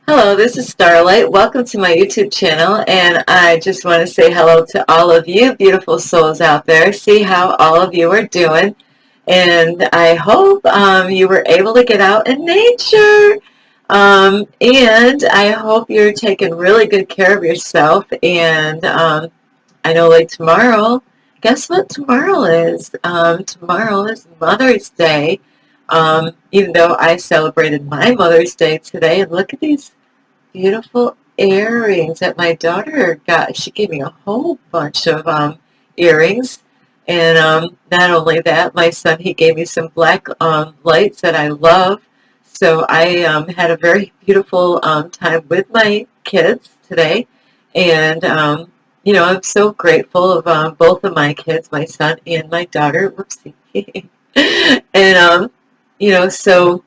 Hello, this is Starlight. Welcome to my YouTube channel, and I just want to say hello to all of you beautiful souls out there. See how all of you are doing, and I hope you were able to get out in nature, and I hope you're taking really good care of yourself. And I know, like tomorrow, guess what tomorrow is? Tomorrow is Mother's Day. Even though I celebrated my Mother's Day today, and look at these beautiful earrings that my daughter got. She gave me a whole bunch of earrings. And not only that, my son, he gave me some black lights that I love. So I had a very beautiful time with my kids today. And, I'm so grateful of both of my kids, my son and my daughter. Whoopsie. and, so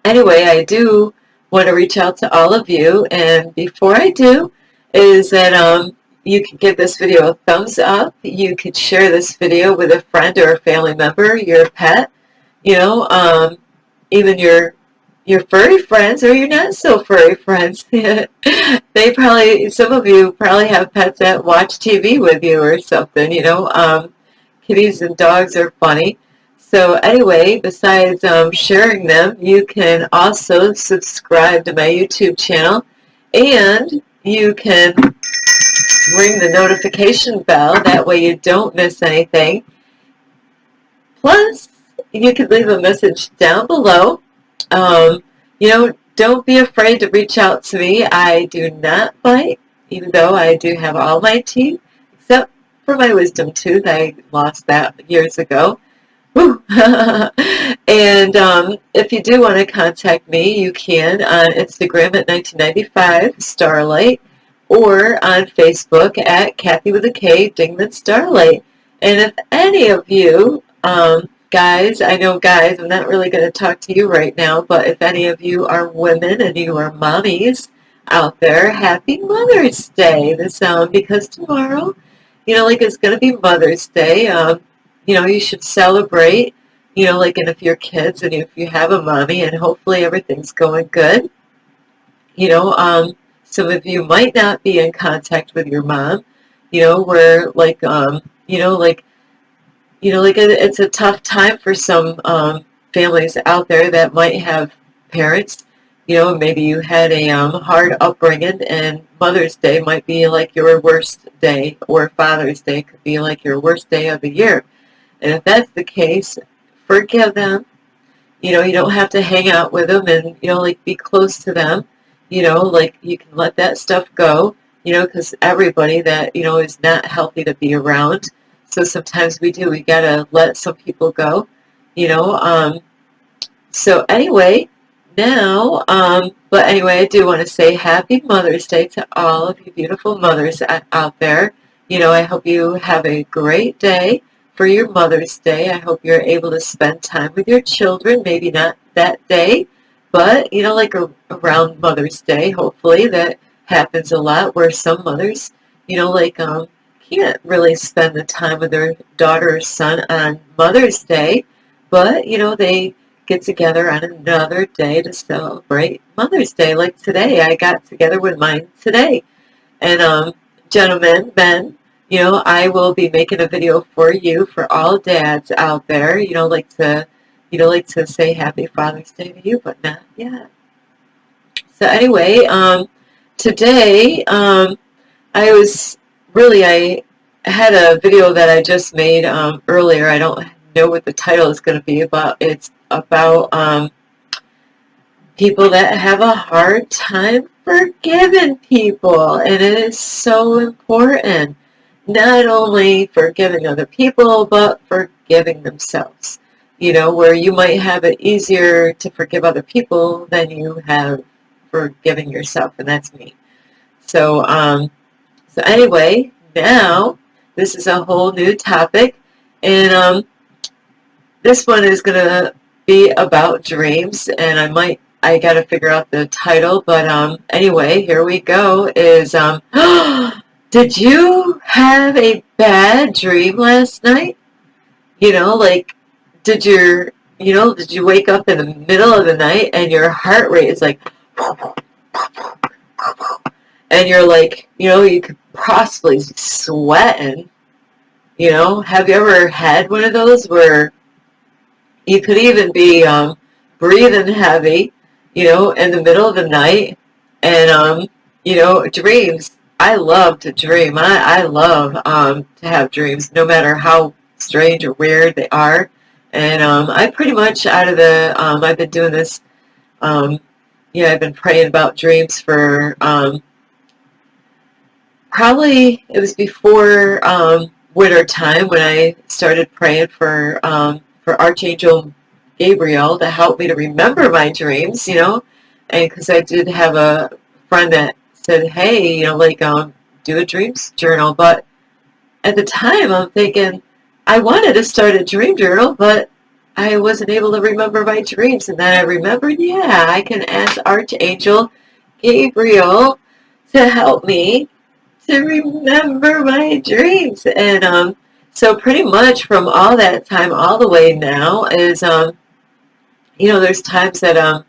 anyway, I do want to reach out to all of you, and before I do, is that you can give this video a thumbs up. You could share this video with a friend or a family member, your pet, you know, even your furry friends or your not so furry friends. Some of you probably have pets that watch TV with you or something, kitties and dogs are funny. So anyway, besides sharing them, you can also subscribe to my YouTube channel, and you can ring the notification bell. That way you don't miss anything. Plus, you can leave a message down below. Don't be afraid to reach out to me. I do not bite, even though I do have all my teeth, except for my wisdom tooth. I lost that years ago. Woo. And if you do want to contact me, you can on Instagram at 1995 Starlight, or on Facebook at Kathy with a K Dingman Starlight. And if any of you guys, I know guys, I'm not really going to talk to you right now, but if any of you are women and you are mommies out there, happy Mother's Day. Because tomorrow, it's going to be Mother's Day. You should celebrate, and if you're kids and if you have a mommy, and hopefully everything's going good. Some of you might not be in contact with your mom, where it's a tough time for some families out there that might have parents. Maybe you had a hard upbringing, and Mother's Day might be like your worst day, or Father's Day could be like your worst day of the year. And if that's the case, forgive them. You don't have to hang out with them and, be close to them. You can let that stuff go, because everybody that, is not healthy to be around. So sometimes we got to let some people go, So anyway, I do want to say happy Mother's Day to all of you beautiful mothers out there. I hope you have a great day for your Mother's Day. I hope you're able to spend time with your children, maybe not that day, but, around Mother's Day, hopefully. That happens a lot where some mothers, can't really spend the time with their daughter or son on Mother's Day, but, they get together on another day to celebrate Mother's Day. Like today, I got together with mine today. And gentlemen, men, I will be making a video for you, for all dads out there. Like to say Happy Father's Day to you, but not yet. So anyway, today I had a video that I just made earlier. I don't know what the title is going to be about. It's about people that have a hard time forgiving people, and it is so important. Not only forgiving other people, but forgiving themselves. Where you might have it easier to forgive other people than you have forgiving yourself, and that's me. So, anyway, now this is a whole new topic, and this one is going to be about dreams, and I got to figure out the title, but anyway, here we go. Did you have a bad dream last night? Did you wake up in the middle of the night and your heart rate is like, and you're like, you could possibly be sweating. Have you ever had one of those where you could even be breathing heavy, in the middle of the night, and dreams. I love to dream. I love to have dreams, no matter how strange or weird they are. And I pretty much I've been doing this. I've been praying about dreams for probably it was before winter time when I started praying for Archangel Gabriel to help me to remember my dreams, and because I did have a friend that said, hey, do a dreams journal, but at the time I'm thinking I wanted to start a dream journal, but I wasn't able to remember my dreams, and then I remembered, yeah, I can ask Archangel Gabriel to help me to remember my dreams. And so pretty much from all that time all the way now is there's times that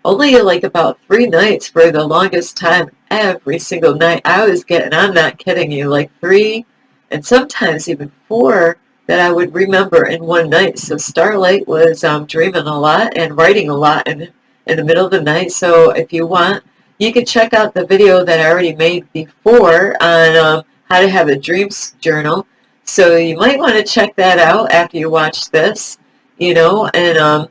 only like about 3 nights for the longest time, every single night I was getting, I'm not kidding you, like 3 and sometimes even 4 that I would remember in one night. So Starlight was dreaming a lot and writing a lot in the middle of the night. So if you want, you can check out the video that I already made before on how to have a dreams journal. So you might want to check that out after you watch this, and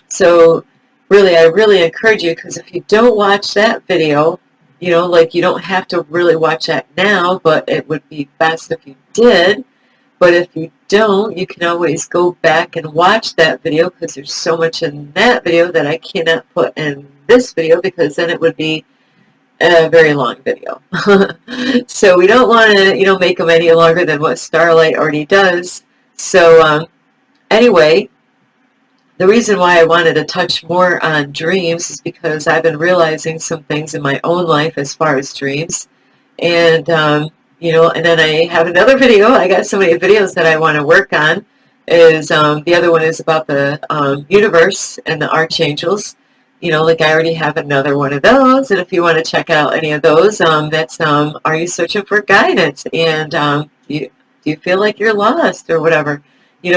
so really, I really encourage you, because if you don't watch that video, you don't have to really watch that now, but it would be best if you did. But if you don't, you can always go back and watch that video, because there's so much in that video that I cannot put in this video, because then it would be a very long video. So we don't want to, make them any longer than what Starlight already does. So anyway, the reason why I wanted to touch more on dreams is because I've been realizing some things in my own life as far as dreams. And, and then I have another video. I got so many videos that I want to work on. The other one is about the universe and the archangels. I already have another one of those. And if you want to check out any of those, that's Are You Searching for Guidance? And do you feel like you're lost or whatever?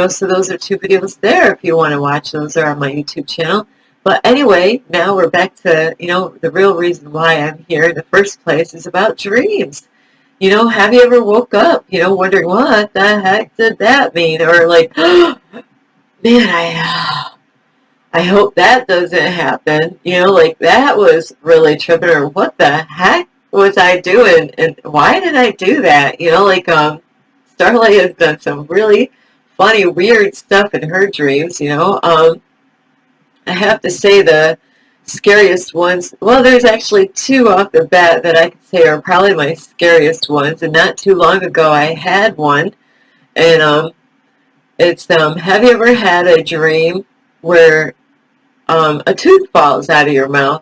So those are 2 videos there if you want to watch. Those are on my YouTube channel. But anyway, now we're back to, the real reason why I'm here in the first place is about dreams. Have you ever woke up, wondering what the heck did that mean? Or like, oh, man, I hope that doesn't happen. Like that was really tripping. Or what the heck was I doing? And why did I do that? Starlight has done some really funny, weird stuff in her dreams, I have to say the scariest ones, well, there's actually 2 off the bat that I could say are probably my scariest ones, and not too long ago I had one, and it's, have you ever had a dream where a tooth falls out of your mouth?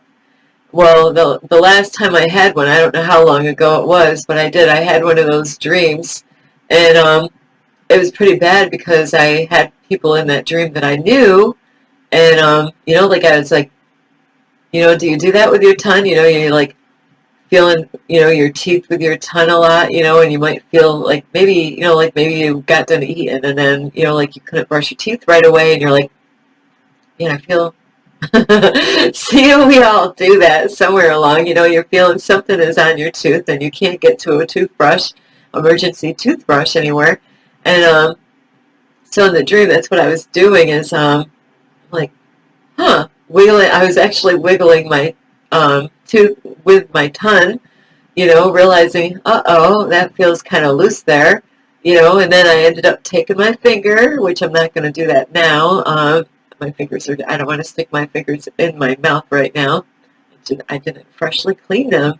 Well, the last time I had one, I don't know how long ago it was, but I had one of those dreams, and it was pretty bad because I had people in that dream that I knew, and I was like, do you do that with your tongue? You're like feeling, your teeth with your tongue a lot, and you might feel like maybe, maybe you got done eating, and then, like you couldn't brush your teeth right away, and you're like, I feel. See, we all do that somewhere along. You're feeling something is on your tooth, and you can't get to a toothbrush, emergency toothbrush anywhere. And so in the dream, that's what I was doing is like, wiggling. I was actually wiggling my tooth with my tongue, realizing, uh-oh, that feels kind of loose there, and then I ended up taking my finger, which I'm not going to do that now. My fingers are, I don't want to stick my fingers in my mouth right now. I didn't freshly clean them.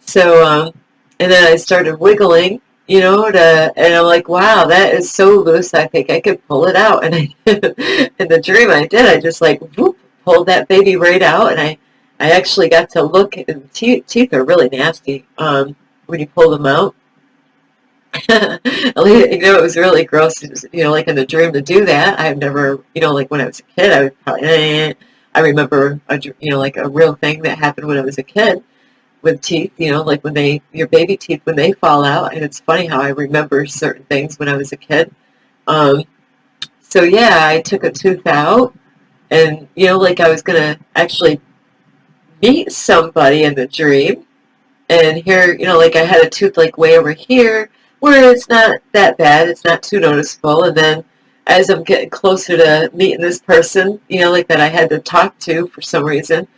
So, and then I started wiggling, and I'm like, wow, that is so loose, I think I could pull it out. And in the dream I did, I just like, whoop, pulled that baby right out, and I actually got to look, and teeth are really nasty when you pull them out. It was really gross, like in the dream to do that. I've never, like when I was a kid, I remember, like a real thing that happened when I was a kid. with teeth, you know, like when your baby teeth, when they fall out. And it's funny how I remember certain things when I was a kid. Um, so yeah, I took a tooth out, and, you know, like I was going to actually meet somebody in the dream. And here, you know, like I had a tooth like way over here where it's not that bad. It's not too noticeable. And then as I'm getting closer to meeting this person, you know, like that I had to talk to for some reason,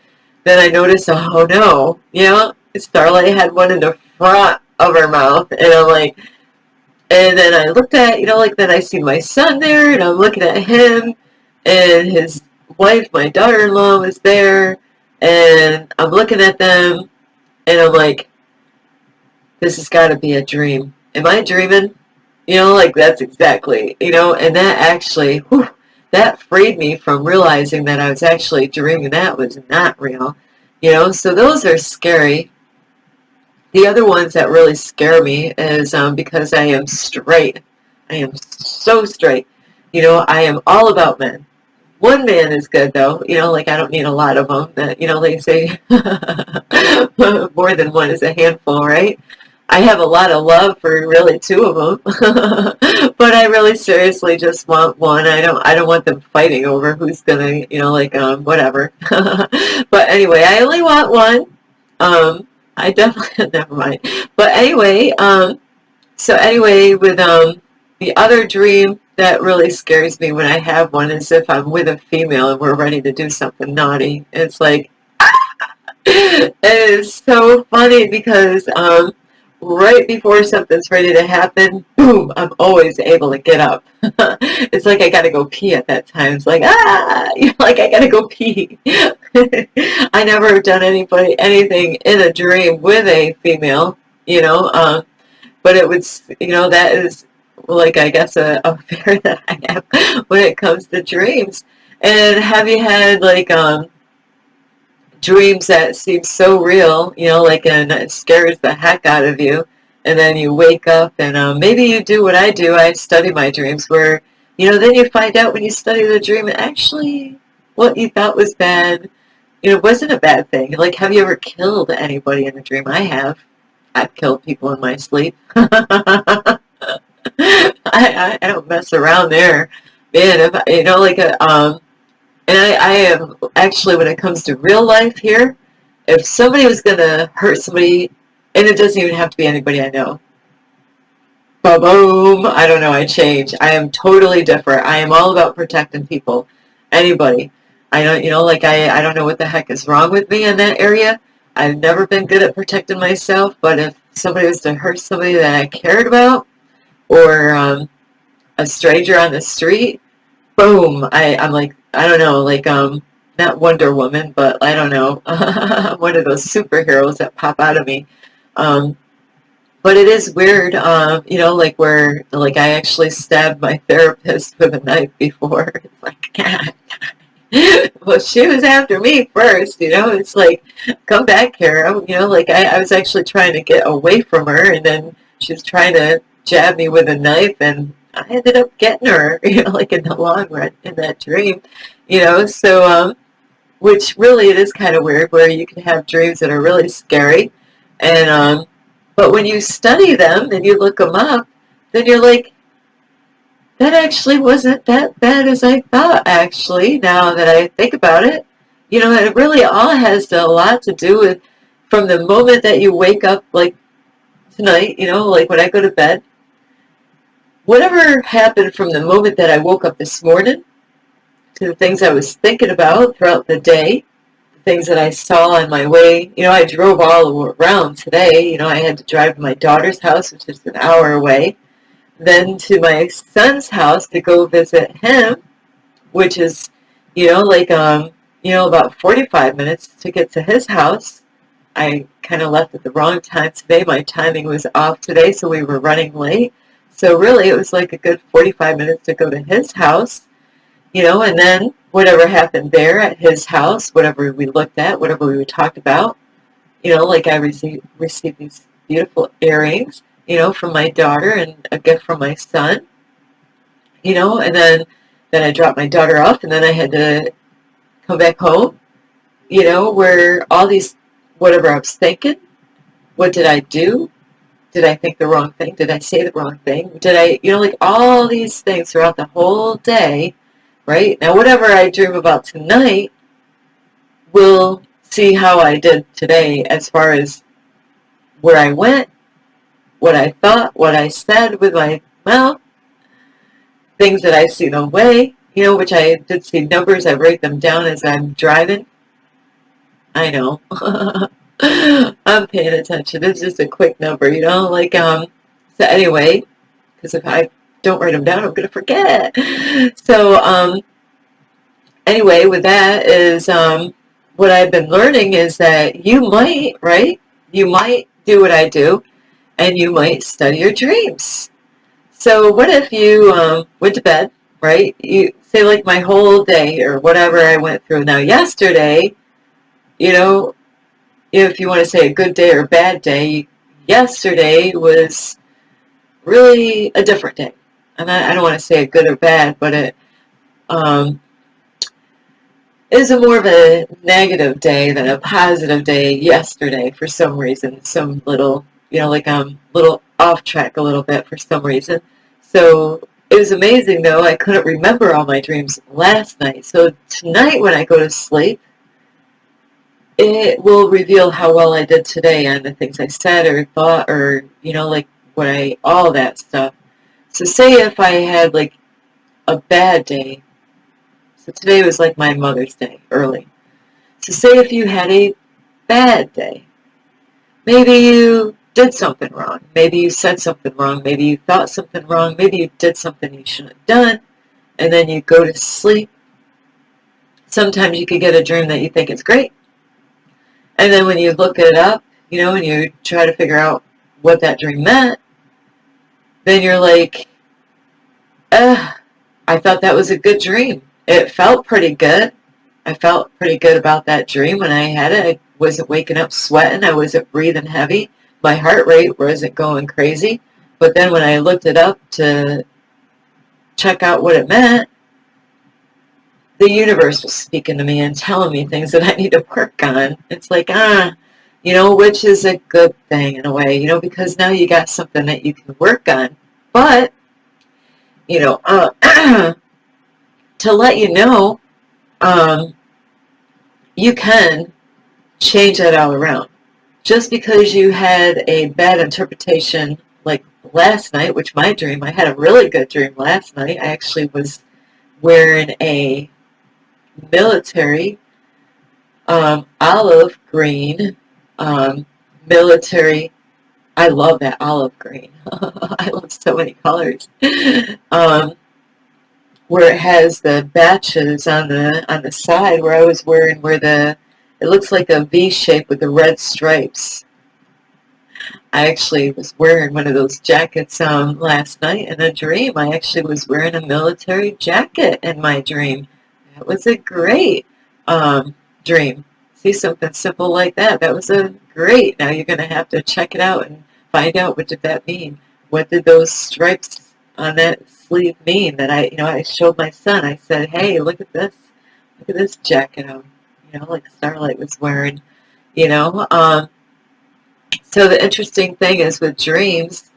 then I noticed, oh no, you know, Starlight had one in the front of her mouth. And I'm like, and then I looked at, you know, like then I see my son there, and I'm looking at him, and his wife, my daughter-in-law, was there, and I'm looking at them, and I'm like, this has got to be a dream. Am I dreaming? You know, like that's exactly, you know, and that actually, whew, that freed me from realizing that I was actually dreaming. That was not real, you know, so those are scary. The other ones that really scare me is because I am straight. I am so straight. You know, I am all about men. One man is good though. You know, like I don't need a lot of them. That, you know, they say more than one is a handful, right? I have a lot of love for really two of them, but I really seriously just want one. I don't want them fighting over who's gonna, you know, like whatever. But anyway, I only want one. I definitely never mind. But anyway, so anyway, with the other dream that really scares me when I have one is if I'm with a female and we're ready to do something naughty. It's like it is so funny because right before something's ready to happen, boom, I'm always able to get up. It's like I gotta go pee at that time. It's like, you know, like I gotta go pee. I never have done anything in a dream with a female, you know, but it was, you know, that is like, I guess, a fear that I have when it comes to dreams. And have you had like, dreams that seem so real, you know, like, and it scares the heck out of you, and then you wake up, and maybe you do what I do. I study my dreams, where, you know, then you find out when you study the dream, actually, what you thought was bad, you know, wasn't a bad thing. Like, have you ever killed anybody in a dream? I have. I've killed people in my sleep. I don't mess around there, man. If you know, like and I am actually, when it comes to real life here, if somebody was gonna hurt somebody, and it doesn't even have to be anybody I know, boom, I don't know, I change. I am totally different. I am all about protecting people, anybody. I don't, you know, like I don't know what the heck is wrong with me in that area. I've never been good at protecting myself, but if somebody was to hurt somebody that I cared about, or a stranger on the street, boom, I'm like, I don't know, like, not Wonder Woman, but I don't know, one of those superheroes that pop out of me. Um, but it is weird, you know, like where, like I actually stabbed my therapist with a knife before. It's like, God. Well, she was after me first, you know, it's like, come back here, you know, like I was actually trying to get away from her, and then she was trying to jab me with a knife, and I ended up getting her, you know, like in the long run in that dream, you know, so, which really it is kind of weird where you can have dreams that are really scary, and, but when you study them and you look them up, then you're like, that actually wasn't that bad as I thought, actually, now that I think about it. You know, it really all has a lot to do with from the moment that you wake up, like tonight, you know, like when I go to bed, whatever happened from the moment that I woke up this morning to the things I was thinking about throughout the day, the things that I saw on my way. You know, I drove all around today. You know, I had to drive to my daughter's house, which is an hour away, then to my son's house to go visit him, which is, you know, like, you know, about 45 minutes to get to his house. I kind of left at the wrong time today. My timing was off today, so we were running late. So really, it was like a good 45 minutes to go to his house, you know, and then whatever happened there at his house, whatever we looked at, whatever we talked about, you know, like I received these beautiful earrings, you know, from my daughter, and a gift from my son, you know, and then I dropped my daughter off, and then I had to come back home, you know, where all these, whatever I was thinking, What did I do? Did I think the wrong thing? Did I say the wrong thing? Did I, like all these things throughout the whole day, right? Now, whatever I dream about tonight will see how I did today as far as where I went, what I thought, what I said with my mouth, things that I see the way, which I did see numbers. I write them down as I'm driving. I know. I'm paying attention. It's just a quick number, so anyway, because if I don't write them down, I'm going to forget. So, anyway, with that is, what I've been learning is that you might, right? You might do what I do, and you might study your dreams. So what if you went to bed, right? You say like my whole day or whatever I went through. Now yesterday, if you want to say a good day or a bad day, yesterday was really a different day. And I don't want to say a good or bad, but it is a more of a negative day than a positive day yesterday for some reason. Some little, like I'm a little off track a little bit for some reason. So it was amazing though. I couldn't remember all my dreams last night. So tonight when I go to sleep, it will reveal how well I did today on the things I said or thought or, like all that stuff. So say if I had like a bad day, so today was like my Mother's Day early. So say if you had a bad day, maybe you did something wrong, maybe you said something wrong, maybe you thought something wrong, maybe you did something you shouldn't have done, and then you go to sleep. Sometimes you could get a dream that you think is great. And then when you look it up, and you try to figure out what that dream meant, then you're like, I thought that was a good dream. It felt pretty good. I felt pretty good about that dream when I had it. I wasn't waking up sweating. I wasn't breathing heavy. My heart rate wasn't going crazy. But then when I looked it up to check out what it meant, the universe was speaking to me and telling me things that I need to work on. It's like, which is a good thing in a way, because now you got something that you can work on. But, to let you know, you can change that all around. Just because you had a bad interpretation like last night, which my dream, I had a really good dream last night. I actually was wearing a military olive green military. I love that olive green. I love so many colors. Where it has the batches on the side, where I was wearing it looks like a V shape with the red stripes. I actually was wearing one of those jackets last night in a dream. I actually was wearing a military jacket in my dream. That was a great dream. See, something simple like that. That was a great. Now you're going to have to check it out and find out what did that mean. What did those stripes on that sleeve mean? That I showed my son. I said, hey, look at this. Look at this jacket like Starlight was wearing. So the interesting thing is with dreams,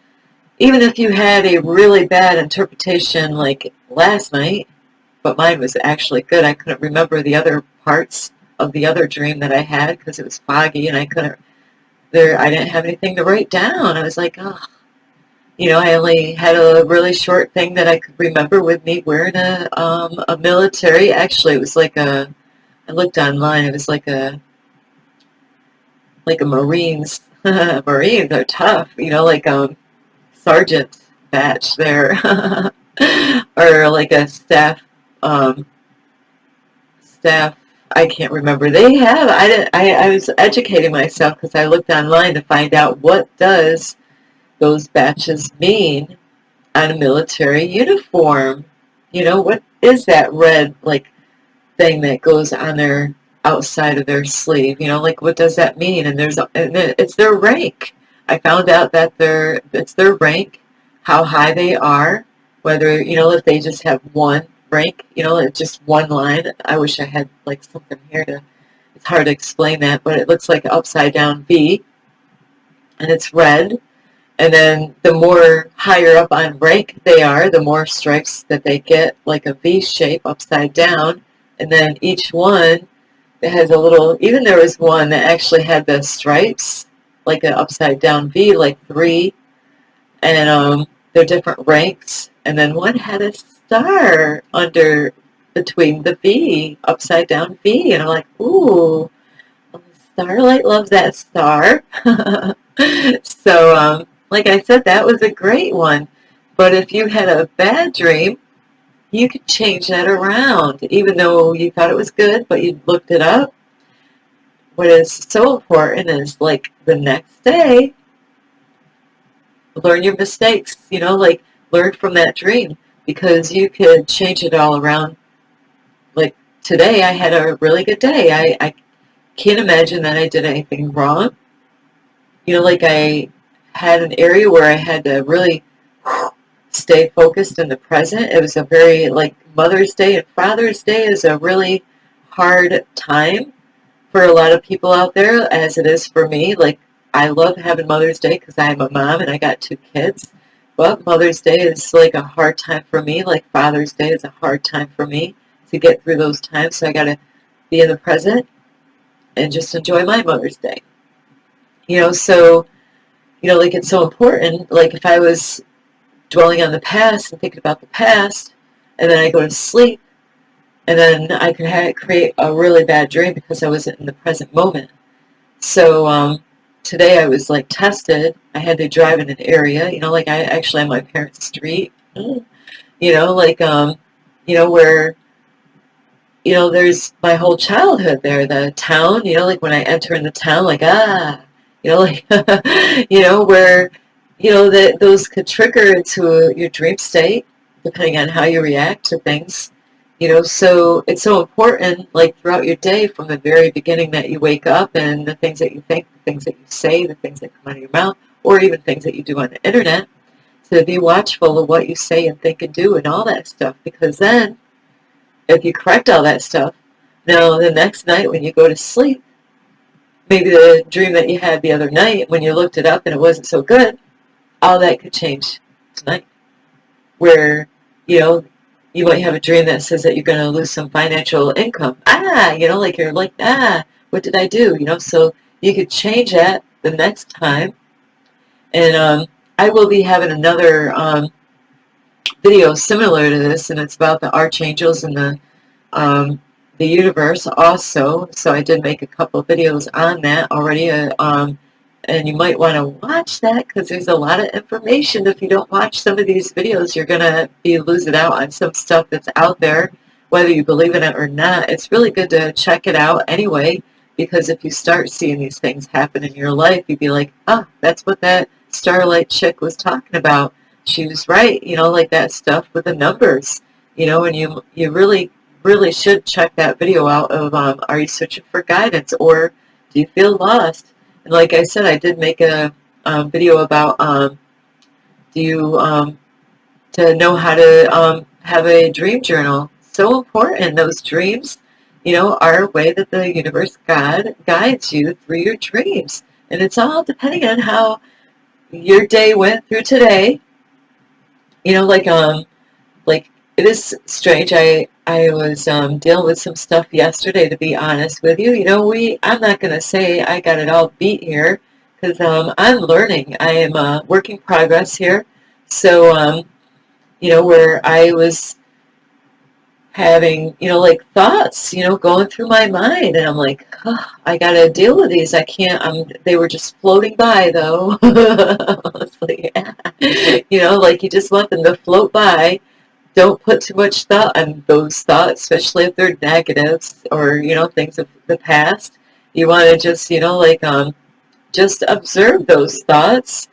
even if you had a really bad interpretation like last night, but mine was actually good. I couldn't remember the other parts of the other dream that I had because it was foggy and I didn't have anything to write down. I was like, oh, I only had a really short thing that I could remember with me wearing a military. Actually, it was like I looked online. It was like a Marines. Marines are tough, like sergeant badge there, or like a staff. I can't remember. They have. I was educating myself because I looked online to find out what does those badges mean on a military uniform. What is that red thing that goes on their outside of their sleeve? What does that mean? And it's their rank. I found out that it's their rank, how high they are, whether if they just have one rank, it's just one line. I wish I had something here it's hard to explain that, but it looks like an upside down V. and it's red. And then the more higher up on rank they are, the more stripes that they get, like a V shape upside down. And then each one that has a little, even there was one that actually had the stripes, like an upside down V, like 3. And they're different ranks. And then one had a star under, between the V, upside down V. And I'm like, ooh, Starlight loves that star. So, like I said, that was a great one. But if you had a bad dream, you could change that around. Even though you thought it was good, but you looked it up. What is so important is, like, the next day, learn your mistakes. You know, like, learn from that dream. Because you could change it all around. Like, today I had a really good day. I can't imagine that I did anything wrong. You know, like, I had an area where I had to really stay focused in the present. It was a very, like, Mother's Day and Father's Day is a really hard time for a lot of people out there, as it is for me. Like, I love having Mother's Day because I'm a mom and I got 2 kids. But Mother's Day is like a hard time for me. Like, Father's Day is a hard time for me to get through those times. So I got to be in the present and just enjoy my Mother's Day. You know, so, you know, like, it's so important. Like, if I was dwelling on the past and thinking about the past, and then I go to sleep, and then I could create a really bad dream because I wasn't in the present moment. So today I was, like, tested. I had to drive in an area, you know, like, I actually on my parents' street, you know, like, you know, where, you know, there's my whole childhood there, the town, you know, like, when I enter in the town, like, you know, like, you know, where, you know, that those could trigger into your dream state, depending on how you react to things. You know, so it's so important, like, throughout your day, from the very beginning that you wake up, and the things that you think, the things that you say, the things that come out of your mouth, or even things that you do on the internet, to be watchful of what you say and think and do and all that stuff. Because then, if you correct all that stuff, now the next night when you go to sleep, maybe the dream that you had the other night, when you looked it up and it wasn't so good, all that could change tonight. Where, you know, you might have a dream that says that you're going to lose some financial income. You know, like, you're like, what did I do? You know, so you could change that the next time. And I will be having another video similar to this, and it's about the archangels and the universe also. So I did make a couple of videos on that already. And you might want to watch that because there's a lot of information. If you don't watch some of these videos, you're going to be losing out on some stuff that's out there, whether you believe in it or not. It's really good to check it out anyway, because if you start seeing these things happen in your life, you'd be like, that's what that Starlight chick was talking about. She was right, you know, like that stuff with the numbers, you know, and you really, really should check that video out of, are you searching for guidance, or do you feel lost? And like I said, I did make a video about do you to know how to have a dream journal. So important. Those dreams, you know, are a way that the universe, God, guides you through your dreams. And it's all depending on how your day went through today. You know, like, it is strange. I was dealing with some stuff yesterday, to be honest with you. You know, I'm not going to say I got it all beat here, because I'm learning. I am a work in progress here. So, you know, where I was having, you know, like, thoughts, you know, going through my mind, and I'm like, I got to deal with these. I can't, they were just floating by, though. It's like, you know, like, you just want them to float by. Don't put too much thought on those thoughts, especially if they're negatives or, you know, things of the past. You want to just, you know, like, just observe those thoughts.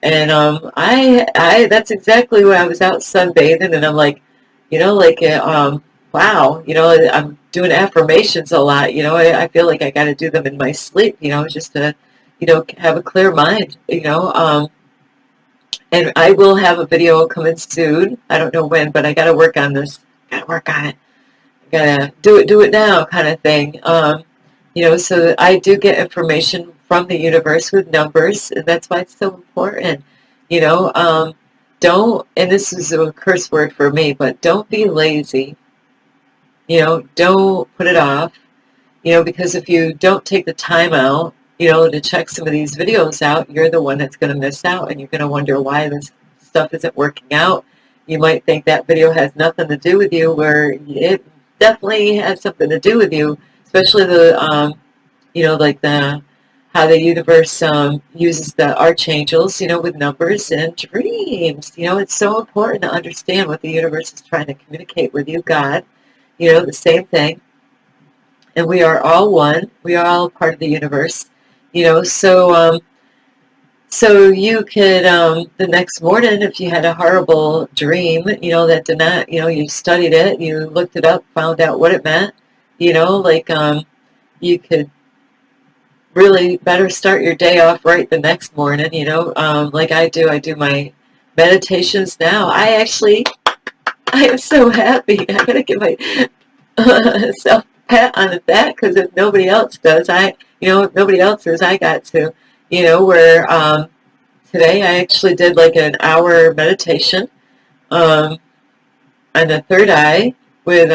And that's exactly when I was out sunbathing, and I'm like, you know, like, wow, you know, I'm doing affirmations a lot. You know, I feel like I got to do them in my sleep, you know, just to, you know, have a clear mind, you know. And I will have a video coming soon. I don't know when, but I got to work on this. Got to work on it. I got to do it now kind of thing. You know, so I do get information from the universe with numbers, and that's why it's so important. You know, don't, and this is a curse word for me, but don't be lazy. You know, don't put it off. You know, because if you don't take the time out, you know, to check some of these videos out, you're the one that's going to miss out, and you're going to wonder why this stuff isn't working out. You might think that video has nothing to do with you, where it definitely has something to do with you, especially the, you know, like the, how the universe uses the archangels, you know, with numbers and dreams. You know, it's so important to understand what the universe is trying to communicate with you, God. You know, the same thing, and we are all one. We are all part of the universe, you know. So you could the next morning, if you had a horrible dream, you know, that did not, you know, you studied it, you looked it up, found out what it meant, you know, like you could really better start your day off right the next morning, you know, like I do. I do my meditations now. I am so happy. I gotta give my self pat on the back, because if nobody else does, you know, if nobody else does, I got to, you know, where today I actually did like an hour meditation um, on the third eye with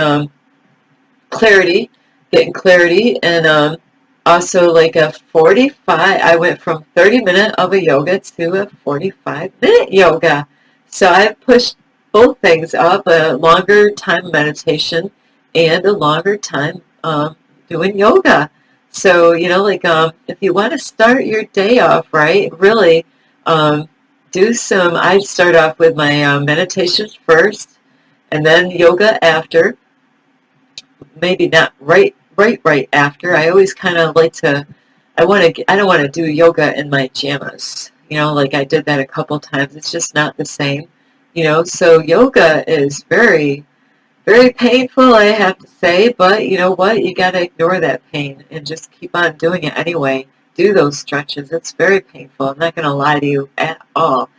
clarity, getting clarity, and also like a 45. I went from 30-minute of a yoga to a 45-minute yoga. So I pushed both things up, a longer time meditation and a longer time doing yoga. So, you know, like if you want to start your day off right, really um, do some, I'd start off with my meditations first and then yoga after. Maybe not right after. I always kind of like to, I don't want to do yoga in my jammies. You know, like I did that a couple times. It's just not the same. You know, so yoga is very, very painful, I have to say, but you know what? You got to ignore that pain and just keep on doing it anyway. Do those stretches. It's very painful. I'm not going to lie to you at all.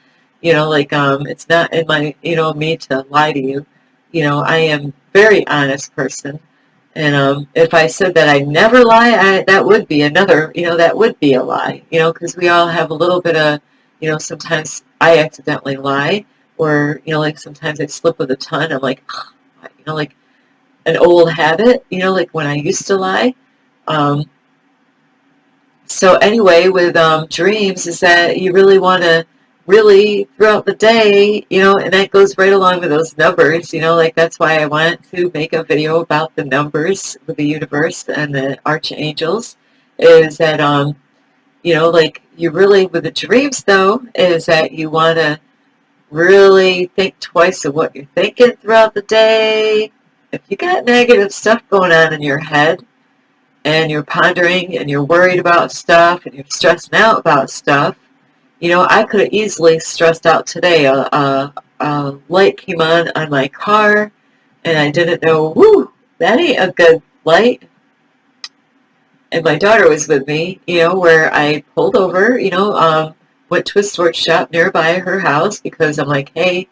You know, like it's not in my, you know, me to lie to you. You know, I am a very honest person. And if I said that I never lie, that would be another, you know, that would be a lie, you know, because we all have a little bit of, you know, sometimes I accidentally lie, or, you know, like sometimes I slip with a tongue. I'm like, you know, like an old habit, you know, like when I used to lie. Um, so anyway, with dreams, is that you really want to really throughout the day, you know, and that goes right along with those numbers, you know, like that's why I wanted to make a video about the numbers with the universe and the archangels, is that, you know, like you really, with the dreams though, is that you want to really think twice of what you're thinking throughout the day. If you got negative stuff going on in your head, and you're pondering and you're worried about stuff and you're stressing out about stuff, you know, I could have easily stressed out today. A light came on my car, and I didn't know, whoo, that ain't a good light. And my daughter was with me, you know, where I pulled over, you know, went to a storage shop nearby her house, because I'm like, hey,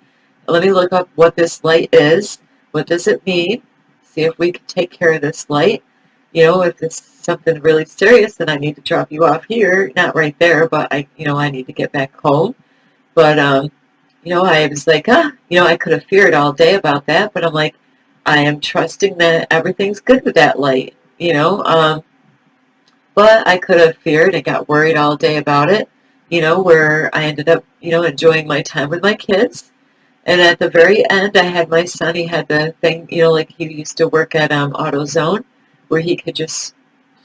let me look up what this light is. What does it mean? See if we can take care of this light. You know, if it's something really serious, then I need to drop you off here. Not right there, but you know, I need to get back home. But, you know, I was like, you know, I could have feared all day about that, but I'm like, I am trusting that everything's good with that light, you know. But I could have feared and got worried all day about it, you know, where I ended up, you know, enjoying my time with my kids. And at the very end, I had my son, he had the thing, you know, like he used to work at AutoZone, where he could just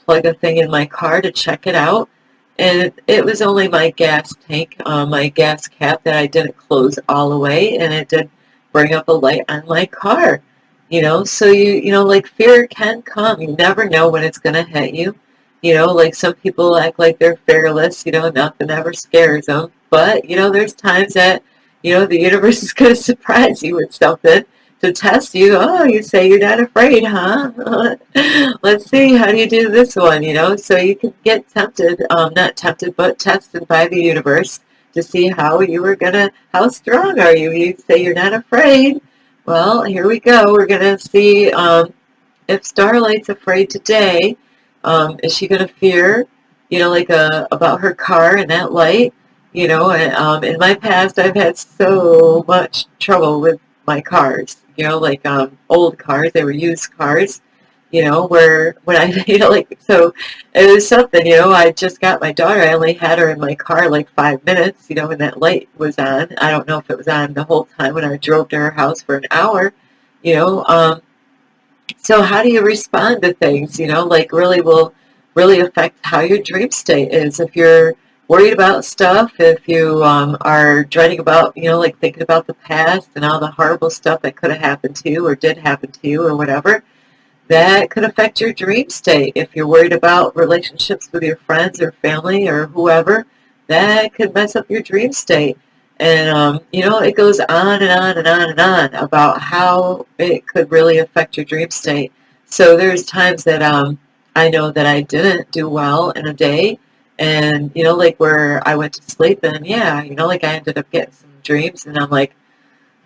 plug a thing in my car to check it out. And it was only my gas tank, my gas cap that I didn't close all the way, and it did bring up a light on my car. You know, so you know, like fear can come. You never know when it's going to hit you. You know, like some people act like they're fearless, you know, nothing ever scares them. But, you know, there's times that, you know, the universe is going to surprise you with something to test you. Oh, you say you're not afraid, huh? Let's see, how do you do this one, you know? So you can get tempted, not tempted, but tested by the universe to see how you are going to, how strong are you? You say you're not afraid. Well, here we go. We're going to see if Starlight's afraid today. Is she going to fear, like about her car and that light? And in my past, I've had so much trouble with my cars. Like old cars, they were used cars. Where when I, so it was something. I just got my daughter. I only had her in my car like 5 minutes. And that light was on. I don't know if it was on the whole time when I drove to her house for an hour. You know, um, so how do you respond to things, like really will really affect how your dream state is. If you're worried about stuff, if you are dreading about, like thinking about the past and all the horrible stuff that could have happened to you or did happen to you or whatever, that could affect your dream state. If you're worried about relationships with your friends or family or whoever, that could mess up your dream state. And, it goes on and on and on and on about how it could really affect your dream state. So there's times that I know that I didn't do well in a day. And, like where I went to sleep and yeah, like I ended up getting some dreams and I'm like,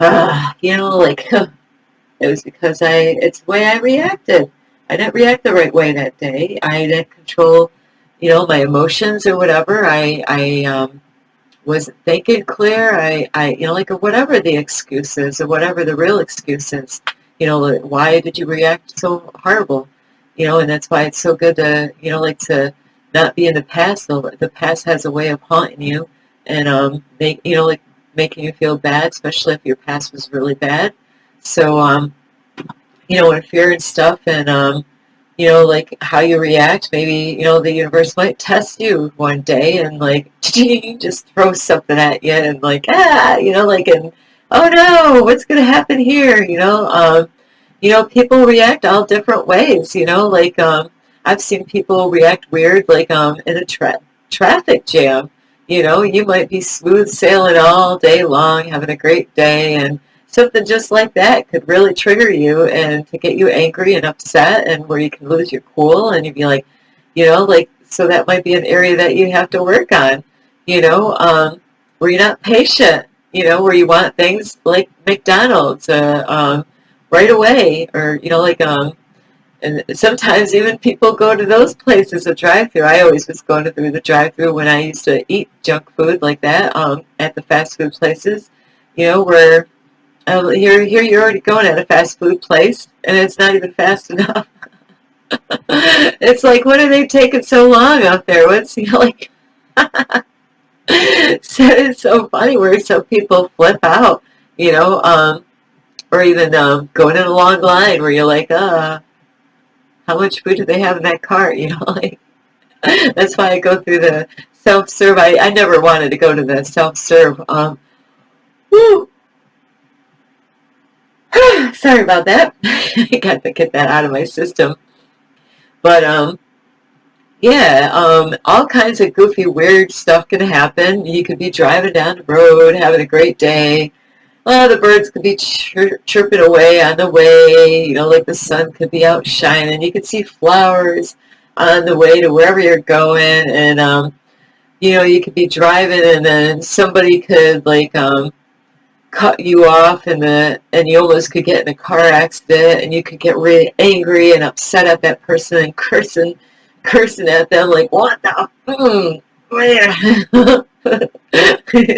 like it was because it's the way I reacted. I didn't react the right way that day. I didn't control, my emotions or whatever. I wasn't thinking clear. Like or whatever the excuse is or whatever the real excuse is. Like, why did you react so horrible? And that's why it's so good to, like to not be in the past. The past has a way of haunting you and like making you feel bad, especially if your past was really bad. So, when fear and stuff and, like how you react, maybe, the universe might test you one day and like, just throw something at you and like, like, and, oh no, what's going to happen here? People react all different ways, like, I've seen people react weird, like, in a traffic jam. You might be smooth sailing all day long, having a great day, and something just like that could really trigger you and to get you angry and upset and where you can lose your cool and you'd be like, like, so that might be an area that you have to work on, where you're not patient, where you want things like McDonald's right away or, like, and sometimes even people go to those places, a drive-through. I always was going through the drive-through when I used to eat junk food like that at the fast food places, where you're already going at a fast food place, and it's not even fast enough. It's like, what are they taking so long out there? What's like? So it's so funny where some people flip out, or even going in a long line where you're like, how much food do they have in that cart? Like that's why I go through the self-serve. I never wanted to go to the self-serve. Woo, sorry about that. I got to get that out of my system. But yeah, all kinds of goofy, weird stuff can happen. You could be driving down the road, having a great day. The birds could be chirping away on the way. Like the sun could be out shining. You could see flowers on the way to wherever you're going, and you could be driving, and then somebody could like cut you off and you almost could get in a car accident and you could get really angry and upset at that person and cursing at them like what the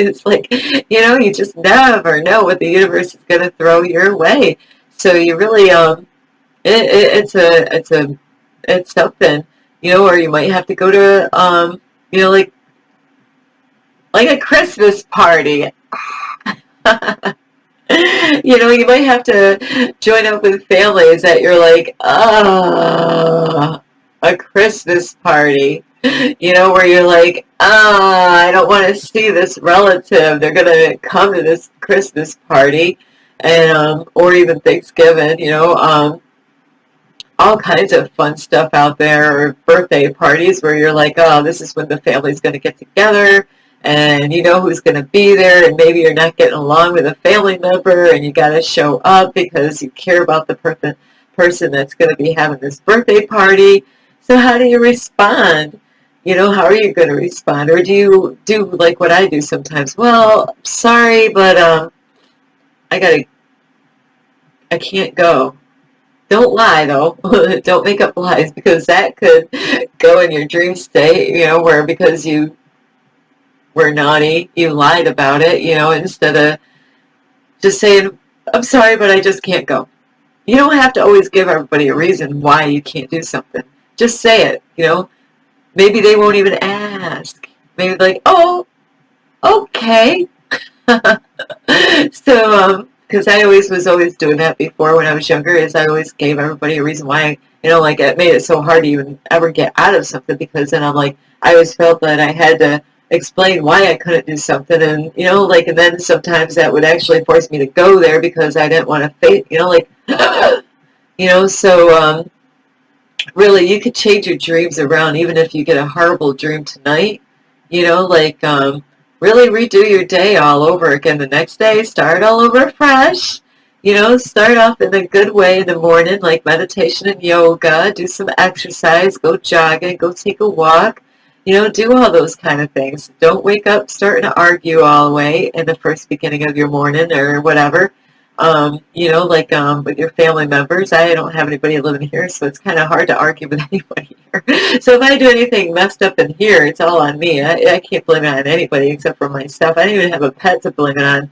it's like you just never know what the universe is going to throw your way, so you really it's something, or you might have to go to like a Christmas party. You might have to join up with families that you're like, a Christmas party, where you're like, I don't want to see this relative. They're going to come to this Christmas party, and, or even Thanksgiving, all kinds of fun stuff out there, or birthday parties where you're like, oh, this is when the family's going to get together and you know who's going to be there, and maybe you're not getting along with a family member and you got to show up because you care about the person that's going to be having this birthday party. So how do you respond? How are you going to respond? Or do you do like what I do sometimes? Well, sorry, but I can't go. Don't lie, though. Don't make up lies, because that could go in your dream state, where because you were naughty, you lied about it, instead of just saying, I'm sorry, but I just can't go. You don't have to always give everybody a reason why you can't do something. Just say it. Maybe they won't even ask. Maybe like, oh, okay. So, because I was always doing that before when I was younger, is I always gave everybody a reason why, like it made it so hard to even ever get out of something, because then I'm like, I always felt that I had to explain why I couldn't do something, and, and then sometimes that would actually force me to go there because I didn't want to face, so, really, you could change your dreams around, even if you get a horrible dream tonight, really redo your day all over again the next day, start all over fresh, start off in a good way in the morning, like meditation and yoga, do some exercise, go jogging, go take a walk, do all those kind of things. Don't wake up starting to argue all the way in the first beginning of your morning or whatever. With your family members. I don't have anybody living here, so it's kind of hard to argue with anybody here. So if I do anything messed up in here, it's all on me. I can't blame it on anybody except for myself. I don't even have a pet to blame it on,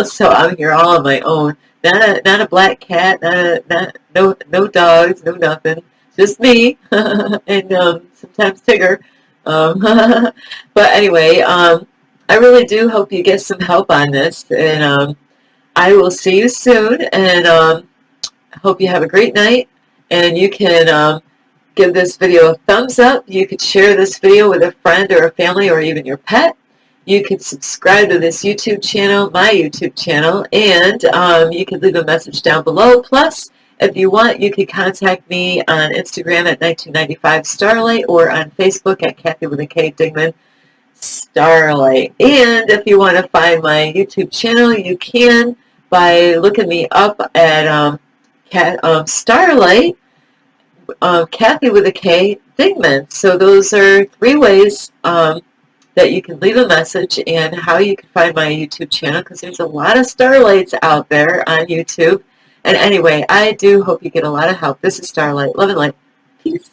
so I'm here all on my own. Not a black cat, no dogs, no nothing. Just me, and sometimes Tigger. But anyway, I really do hope you get some help on this, and I will see you soon, and I hope you have a great night, and you can give this video a thumbs up. You could share this video with a friend or a family or even your pet. You could subscribe to this YouTube channel, my YouTube channel, and you could leave a message down below. Plus, if you want, you could contact me on Instagram at 1995 Starlight or on Facebook at Kathy with a K Digman Starlight. And if you want to find my YouTube channel, you can by looking me up at Starlight, Kathy with a K Digman. So those are 3 ways that you can leave a message and how you can find my YouTube channel, because there's a lot of Starlights out there on YouTube. And anyway, I do hope you get a lot of help. This is Starlight. Love and light. Peace.